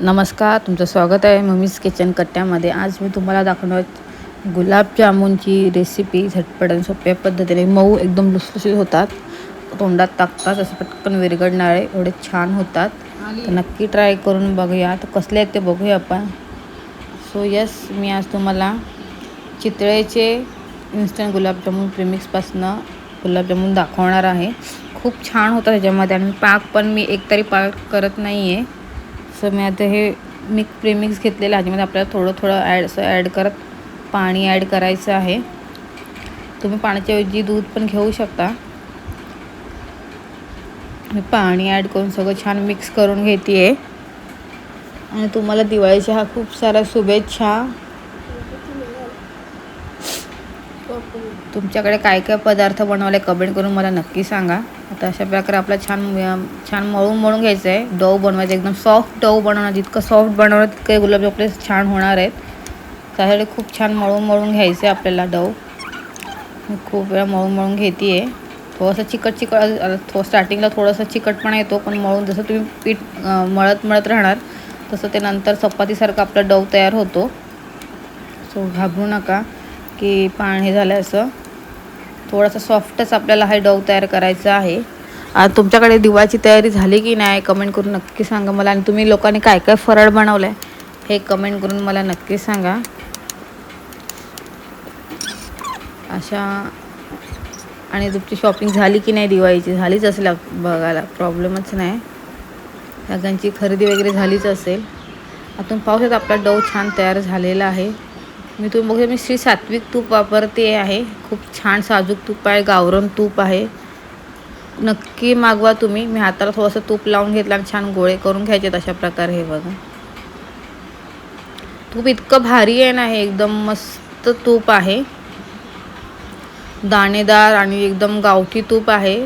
नमस्कार, तुमचं स्वागत आहे मम्मीज किचन कट्ट्यामध्ये। आज मी तुम्हाला दाखवणार आहे गुलाबजामुनची रेसिपी। झटपट आणि सोप्या पद्धतीने मऊ एकदम लुसलुशीत होतात, तोंडात टाकताच असं पटकन विरघळणारे एवढे छान होतात। तर नक्की ट्राय करून बघूया। तर कसले आहेत ते बघूया आपण। सो यस, मी आज तुम्हाला चितळेचे इन्स्टंट गुलाबजामुन प्रीमिक्सपासून गुलाबजामुन दाखवणार आहे। खूप छान होतात त्याच्यामध्ये, आणि पाक पण मी एकतरी पाक करत नाही आहे। सो मी आता हे प्रीमिक्स घेतलेलं आहे, ह्याच्यामध्ये आपल्याला थोडं थोडं ॲड करत पाणी ॲड करायचं आहे। तुम्ही पाण्याच्या ऐवजी दूध पण घेऊ शकता। मी पाणी ॲड करून सगळं छान मिक्स करून घेते आहे। आणि तुम्हाला दिवाळीच्या हा खूप साऱ्या शुभेच्छा। तुमच्याकडे काय काय पदार्थ बनवले कमेंट करून मला नक्की सांगा। आता अशा प्रकारे आपला छान मळून घ्यायचं आहे। डो बनवायचं, एकदम सॉफ्ट डो बनवणार। जितकं सॉफ्ट बनवणार तितके गुलाबजाम आपले छान होणार आहेत। त्यासाठी खूप छान मळून घ्यायचं आहे आपल्याला डो। मी खूप वेळा मळून घेते आहे। थोडंसं चिकट स्टार्टिंगला थोडंसं चिकटपणा येतो, पण मळून जसं तुम्ही पीठ मळत राहणार तसं ते नंतर चपातीसारखं आपला डो तयार होतो। सो घाबरू नका की पाणी झालं असं, थोडासा सॉफ्टच आपल्याला हा डो तयार करायचा आहे। आज तुमच्याकडे दिवाळीची तयारी झाली की नाही कमेंट करून नक्की सांगा मला। आणि तुम्ही लोकांनी काय काय फराळ बनवलं आहे हे कमेंट करून मला नक्की सांगा। आणि तुमची शॉपिंग झाली की नाही दिवाळीची? झालीच असेल बघायला, प्रॉब्लेमच नाही। सगळ्यांची खरेदी वगैरे झालीच असेल। आता पाहू शकता आपला डो छान तयार झालेला आहे। तुम्ही बघू, मी श्री सात्विक तूप वापरते आहे। खूप छान साजूक तूप आहे, गावरान तूप आहे। नक्की मागवा तुम्ही। मी हाताला थोडंसं तूप लावून घेतलं आणि छान गोळे करून घ्यायचे अशा प्रकारे। हे बघा, तूप इतकं भारी आहे ना, हे एकदम मस्त तूप आहे, दाणेदार आणि एकदम गावठी तूप आहे।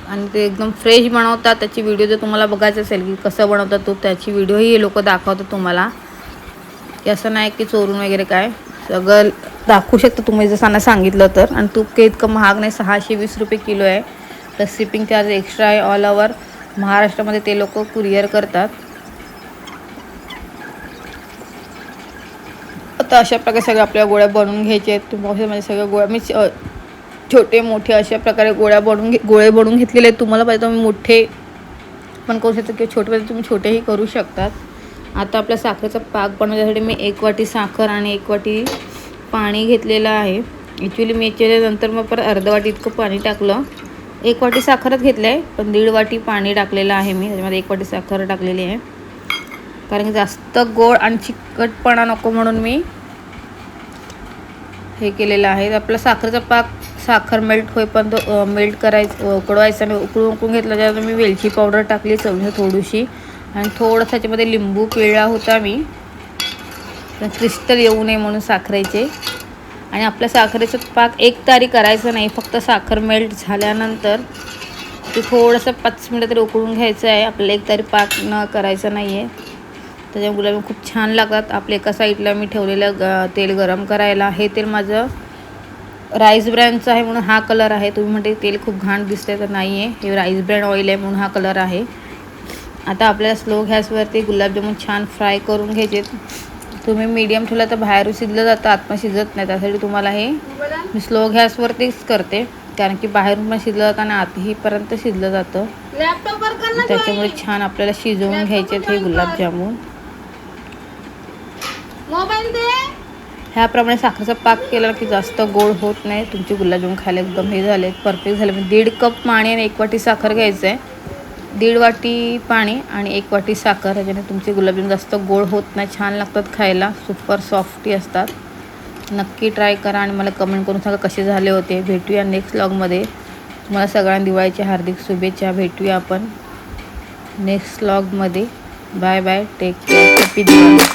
आणि ते एकदम फ्रेश बनवतात। त्याची व्हिडिओ जर तुम्हाला बघायचं असेल की कसं बनवतात तूप, त्याची व्हिडिओही हे लोक दाखवतात तुम्हाला। की असं नाही की चोरून वगैरे काय, सगळं दाखवू शकता तुम्ही जसं सांगितलं तर। आणि तूप काही इतकं महाग नाही, 620 रुपये किलो आहे। तर शिपिंग चार्ज एक्स्ट्रा आहे। ऑल ओव्हर महाराष्ट्रामध्ये ते लोक कुरिअर करतात। आता अशा प्रकारे सगळ्या आपल्या गोळ्या बनवून घ्यायचे आहेत। तुम्ही सगळ्या गोळ्या मी छोटे मोठे अशा प्रकारे गोळे बनवून घेतलेले आहेत। तुम्हाला पाहिजे तुम्ही मोठे पण करू शकता किंवा छोटे पाहिजे तुम्ही छोटेही करू शकतात। आता आपल्या साखरेचा पाक बनवण्यासाठी मी 1 वाटी साखर आणि 1 वाटी पाणी घेतलेलं आहे। ॲक्च्युली मी याच्यानंतर मग परत अर्धा वाटी इतकं पाणी टाकलं। 1 वाटी साखरच घेतलं आहे, पण 1.5 वाटी पाणी टाकलेलं आहे मी। त्याच्यामध्ये 1 वाटी साखर टाकलेली आहे, कारण की जास्त गोड आणि चिकटपणा नको म्हणून मी हे केलेलं आहे। आपला साखरेचा पाक साखर मेल्ट होईपर्यंत करायचं, उकळवायचं। आणि उकळून घेतलं त्याच्यात मी वेलची पावडर टाकली चवीनुसार थोडीशी, आणि थोडंसं त्याच्यामध्ये लिंबू पिळला होता मी, क्रिस्टल येऊ नये म्हणून साखरेचे। आणि आपल्या साखरेचं पाक एकतारी करायचं नाही, फक्त साखर मेल्ट झाल्यानंतर ते थोडंसं 5 मिनिटं तरी उकळून घ्यायचं आहे। आपल्याला एकतारी पाक न करायचं नाही आहे। त्याच्या गुलाबजाम खूप छान लागतात। आपल्या एका साईडला मी ठेवलेलं तेल गरम करायला, हे तेल माझं राईस ब्रँडचं आहे म्हणून हा कलर आहे। तुम्ही म्हणते तेल खूप घाण दिसते, तर नाही आहे, हे राईस ब्रँड ऑइल आहे म्हणून हा कलर आहे। आता आपल्याला स्लो गॅसवरती गुलाबजामुन छान फ्राय करून घ्यायचे। तुम्ही मीडियम ठेवला तर बाहेरून शिजलं जातं, आतनं शिजत नाही। त्यासाठी तुम्हाला हे मी स्लो गॅसवरतीच करते, कारण की बाहेरून पण शिजलं जातं आणि आतहीपर्यंत शिजलं जातं। त्याच्यामुळे छान आपल्याला शिजवून घ्यायचे हे गुलाबजामुन। ह्याप्रमाणे साखरेचा पाक केला की जास्त गोड होत नाही। तुमचे गुलाबजामुन खायला एकदम हे झाले, परफेक्ट झाले। 1.5 कप पाणी आणि 1 वाटी साखर घ्यायचं आहे। 1.5 वाटी पाणी आणि 1 वाटी साखर, ह्याच्याने तुमचे गुलाबजामुन जास्त गोड होत नाही, छान लागतात खायला, सुपर सॉफ्टी असतात। नक्की ट्राय करा आणि मला कमेंट करून सांगा कसे झाले होते। भेटूया नेक्स्ट व्लॉगमध्ये। तुम्हाला सगळ्यांना दिवाळीच्या हार्दिक शुभेच्छा। भेटूया आपण नेक्स्ट व्लॉगमध्ये। Bye bye, take care, happy Diwali.